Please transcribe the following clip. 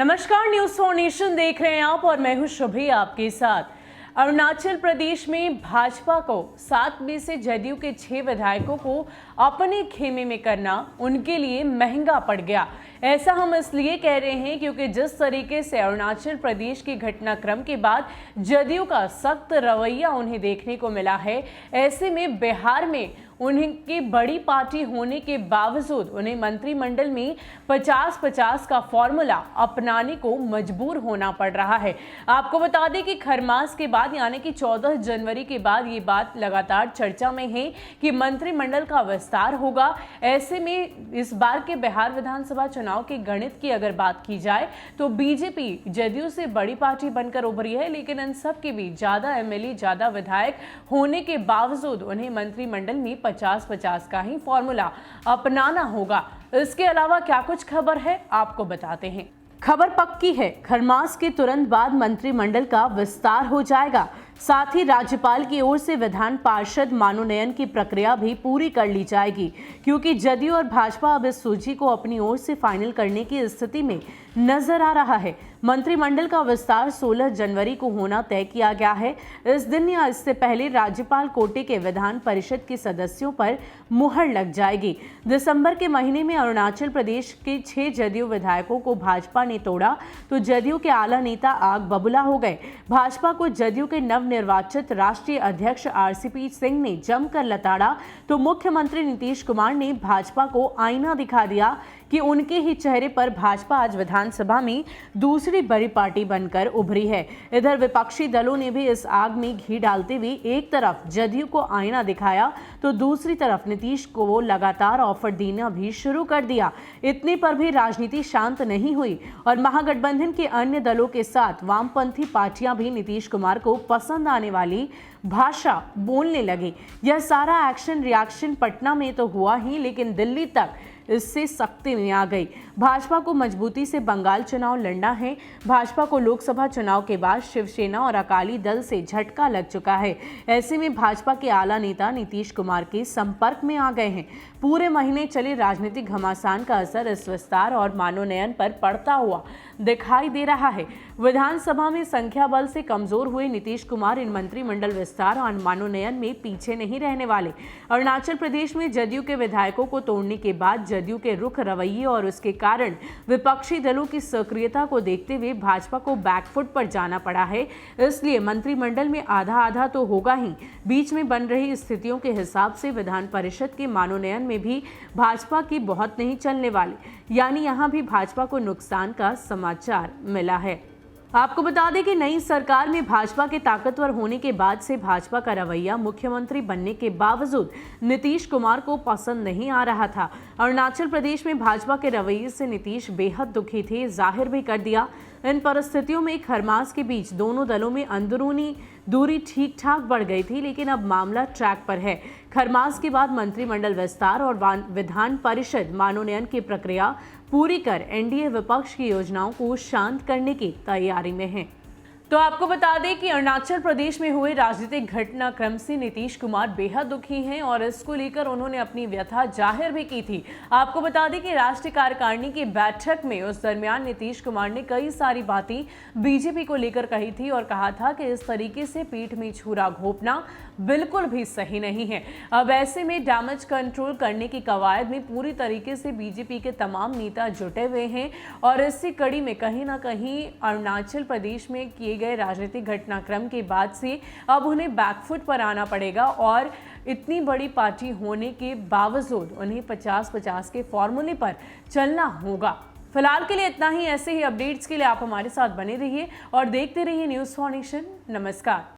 नमस्कार, news for nation देख रहे हैं आप और मैं हूं शुभी आपके साथ। अरुणाचल प्रदेश में भाजपा को 7 में से जदयू के 6 विधायकों को अपने खेमे में करना उनके लिए महंगा पड़ गया। ऐसा हम इसलिए कह रहे हैं क्योंकि जिस तरीके से अरुणाचल प्रदेश के घटनाक्रम के बाद जदयू का सख्त रवैया उन्हें देखने को मिला है, ऐसे में बिहार में उनकी बड़ी पार्टी होने के बावजूद उन्हें मंत्रिमंडल में 50-50 का फॉर्मूला अपनाने को मजबूर होना पड़ रहा है। आपको बता दें कि खरमास के बाद यानी कि 14 जनवरी के बाद ये बात लगातार चर्चा में है कि मंत्रिमंडल का विस्तार होगा। ऐसे में इस बार के बिहार विधानसभा चुनाव के गणित की अगर बात की जाए तो बीजेपी जदयू से बड़ी पार्टी बनकर उभरी है, लेकिन इन सब के बीच ज्यादा एमएलए, ज्यादा विधायक होने के बावजूद उन्हें मंत्रिमंडल में 50-50 का ही फॉर्मूला अपनाना होगा। इसके अलावा क्या कुछ खबर है आपको बताते हैं। खबर पक्की है, खरमास के तुरंत बाद मंत्रिमंडल का विस्तार हो जाएगा। साथ ही राज्यपाल की ओर से विधान पार्षद मनोनयन की प्रक्रिया भी पूरी कर ली जाएगी, क्योंकि जदयू और भाजपा अब इस सूची को अपनी ओर से फाइनल करने की स्थिति में नजर आ रहा है। मंत्रिमंडल का विस्तार 16 जनवरी को होना तय किया गया है। इस दिन या इससे पहले राज्यपाल कोटे के विधान परिषद के सदस्यों पर मुहर लग जाएगी। दिसंबर के महीने में अरुणाचल प्रदेश के 6 जदयू विधायकों को भाजपा ने तोड़ा तो जदयू के आला नेता आग बबूला हो गए। भाजपा को जदयू के नवनिर्वाचित राष्ट्रीय अध्यक्ष आरसीपी सिंह ने जमकर लताड़ा तो मुख्यमंत्री नीतीश कुमार ने भाजपा को आईना दिखा दिया कि उनके ही चेहरे पर भाजपा आज विधानसभा में दूसरी बड़ी पार्टी बनकर उभरी है। इधर विपक्षी दलों ने भी इस आग में घी डालते हुए एक तरफ जदयू को आईना दिखाया तो दूसरी तरफ नीतीश को वो लगातार ऑफर देना भी शुरू कर दिया। इतने पर भी राजनीति शांत नहीं हुई और महागठबंधन के अन्य दलों के साथ वामपंथी पार्टियां भी नीतीश कुमार को पसंद आने वाली भाषा बोलने लगी। यह सारा एक्शन रिएक्शन पटना में तो हुआ ही, लेकिन दिल्ली तक इससे सख्ती में आ गई। भाजपा को मजबूती से बंगाल चुनाव लड़ना है। भाजपा को लोकसभा चुनाव के बाद शिवसेना और अकाली दल से झटका लग चुका है। ऐसे में भाजपा के आला नेता नीतीश कुमार के संपर्क में आ गए हैं। पूरे महीने चले राजनीतिक घमासान का असर इस विस्तार और मनोनयन पर पड़ता हुआ दिखाई दे रहा है। विधानसभा में संख्या बल से कमजोर हुए नीतीश कुमार इन मंत्रिमंडल विस्तार और मनोनयन में पीछे नहीं रहने वाले। अरुणाचल प्रदेश में जदयू के विधायकों को तोड़ने के बाद जदयू के रुख रवैये और उसके कारण विपक्षी दलों की सक्रियता को देखते हुए भाजपा को बैकफुट पर जाना पड़ा है। इसलिए मंत्रिमंडल में आधा आधा तो होगा ही। बीच में बन रही स्थितियों के हिसाब से विधान परिषद के मनोनयन में भी भाजपा की बहुत नहीं चलने वाली, यानी यहां भी भाजपा को नुकसान का समाचार मिला है। आपको बता दें कि नई सरकार में भाजपा के ताकतवर होने के बाद से भाजपा का रवैया मुख्यमंत्री बनने के बावजूद नीतीश कुमार को पसंद नहीं आ रहा था। अरुणाचल प्रदेश में भाजपा के रवैये से नीतीश बेहद दुखी थे, जाहिर भी कर दिया। इन परिस्थितियों में खरमास के बीच दोनों दलों में अंदरूनी दूरी ठीक ठाक बढ़ गई थी, लेकिन अब मामला ट्रैक पर है। खरमास के बाद मंत्रिमंडल विस्तार और विधान परिषद मनोनयन की प्रक्रिया पूरी कर एनडीए विपक्ष की योजनाओं को शांत करने की तैयारी में है। तो आपको बता दें कि अरुणाचल प्रदेश में हुए राजनीतिक घटनाक्रम से नीतीश कुमार बेहद दुखी हैं और इसको लेकर उन्होंने अपनी व्यथा जाहिर भी की थी। आपको बता दें कि राष्ट्रीय कार्यकारिणी की बैठक में उस दरमियान नीतीश कुमार ने कई सारी बातें बीजेपी को लेकर कही थी और कहा था कि इस तरीके से पीठ में छुरा घोंपना बिल्कुल भी सही नहीं है। अब ऐसे में डैमेज कंट्रोल करने की कवायद में पूरी तरीके से बीजेपी के तमाम नेता जुटे हुए हैं और इसी कड़ी में कहीं ना कहीं अरुणाचल प्रदेश में किए गए राजनीतिक घटनाक्रम के बाद से अब उन्हें बैकफुट पर आना पड़ेगा और इतनी बड़ी पार्टी होने के बावजूद उन्हें 50-50 के फॉर्मूले पर चलना होगा। फिलहाल के लिए इतना ही। ऐसे ही अपडेट्स के लिए आप हमारे साथ बने रहिए और देखते रहिए न्यूज़ फॉर नेशन। नमस्कार।